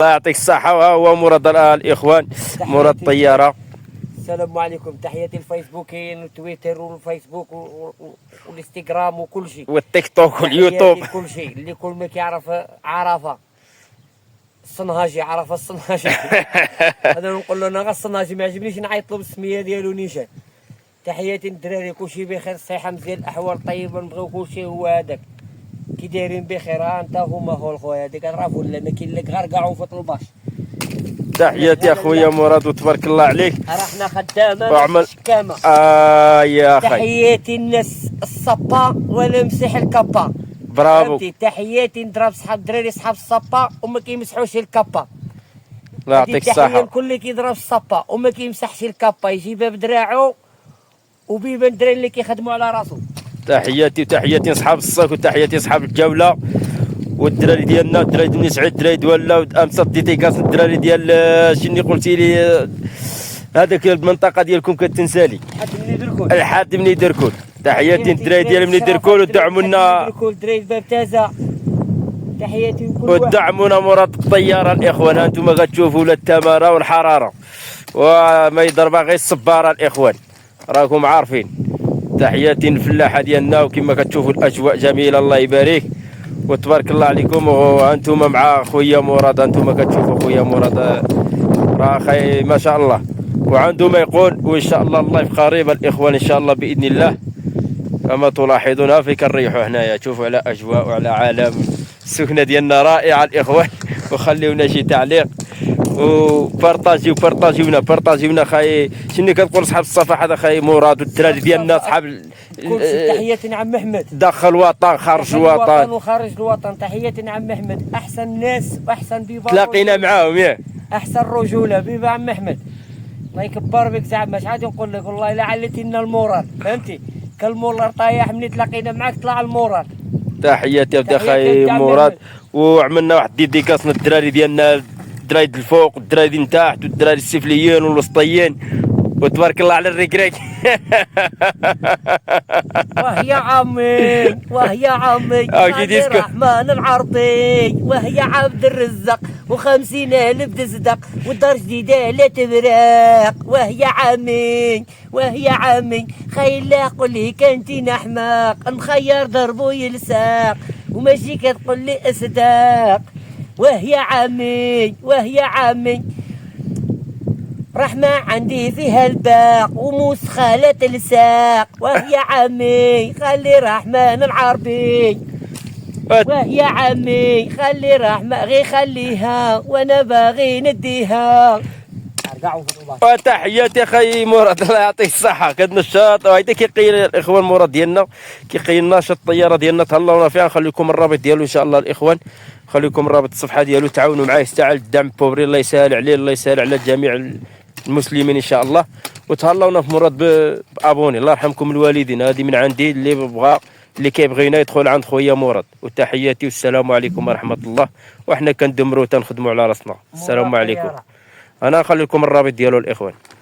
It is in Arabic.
الله يعطيك الصحة. وها هو مراد الإخوان، مراد الطيارة. السلام عليكم. تحياتي الفيسبوكين والتويتر والفيسبوك والانستغرام وكل شيء، والتيك توك واليوتيوب. كل شيء اللي كل ما كيعرف عرفه الصنهاجي، عرف الصنهاجي. هذا نقول له انا غير الصنهاجي، ما عجبنيش نعيط له بالسميه ديالو نيشان. تحياتي للدراري، كلشي بخير، الصحه مزيان، الاحوال طيبه، نبغيو كلشي هو هذاك. كي دايرين بخير؟ ها انت هما هو الخويا هذيك الراف ولا ما كاين لك غير كاع وفط الباش. تحياتي اخويا مراد وتبارك الله عليك. رحنا خدامه وعمل شكامه. يا اخي. تحياتي الناس الصبا ولا مسح الكابا. برافو. تحياتي نضرب صحاب الدراري صحاب الصبا وما كيمسحوش الكابا. الله يعطيك الصحه. الصحة. الكل اللي كيضرب الصبا وما كيمسحش الكابا يجيبها بدراعو، وبيبان الدراري اللي كيخدموا على راسو. تحياتي وتحياتي اصحاب الصاك، وتحياتي اصحاب الجوله والدراري ديالنا، الدراري بن سعيد، الدراري دوله، امس ديتيكاس الدراري ديال شنو قلتي لي هذاك المنطقه ديالكم كتنسالي الحاد بن دركول. تحياتي الدراري ديال بن دركول ودعموا لنا الدراري باب تازه. تحياتي لكل واحد. ودعمونا مراد الطياره الاخوان. انتم غتشوفوا لا التماره والحراره وما يضرب غير الصباره الاخوان، راكم عارفين. تحياتي الفلاحه ديالنا، وكما كتشوفوا الاجواء جميله الله يبارك وتبارك الله عليكم. وانتم مع خويا مراد، انتم كتشوفوا خويا مراد راه خي ما شاء الله، وعنده ما يقول. وان شاء الله اللايف قريبا الاخوان ان شاء الله باذن الله. كما تلاحظون في كنريحوا هنايا، تشوفوا على اجواء وعلى عالم. السكنه ديالنا رائعه الاخوان. وخليونا شي تعليق وبارطاجيونا خاي. شنو كتقول صحاب الصفحه هذا خاي مراد والدراري ديالنا صحاب. تحياتي عم محمد، داخل الوطن خارج الوطن وخارج الوطن. تحياتي عم محمد، احسن ناس واحسن بيبا تلاقينا معاهم ياك. احسن رجوله بيبا عم محمد، الله يكبر بك. زعما اش غادي نقول لك، والله الا علتي لنا المورال، فهمتي؟ كالمورال طايح ملي تلاقينا معاك طلع المورال. تحياتي يا خاي مراد. وعملنا واحد ديديكاس للدراري ديالنا، الدراري د الفوق والدراري د تحت والدراري السفليين والوسطيين، وتبارك الله على الركراك. وهي عمي وهي عمي الرحمن العرضي، وهي عبد الرزاق و50,000 تزدق، والدار جديدة لا تبراق. وهي عمي وهي عمي خيلا قول لي كنتي نحماق، نخير ضربو يلساق وماشي كتقول لي اصداق. وهي عمي وهي عمي رحمة عندي فيها الباق وموسخة لا تلساق. وهي عمي خلي رحمن العربي، وهي عمي خلي رحمة غي خليها وانا باغي نديها. وتحياتي اخي مراد الله يعطيك الصحه. كنشاط وهيدا كيقيل الاخوان مراد ديالنا، كيقيل ناشط الطياره ديالنا. تهلاونا فيها. نخليكم الرابط ديالو ان شاء الله الاخوان، خليكم رابط الصفحه ديالو، تعاونوا معاه يستاهل الدعم بوبري. الله يسهل عليه، الله يسهل على جميع المسلمين ان شاء الله. وتهلاونا في مراد بابوني. الله يرحمكم الوالدين. هذه من عندي اللي بغى، اللي كيبغينا يدخل عند خويا مراد. وتحياتي والسلام عليكم ورحمه الله. وحنا كندمروا تنخدموا على راسنا. السلام عليكم. انا نخلي لكم الرابط ديالو الاخوان.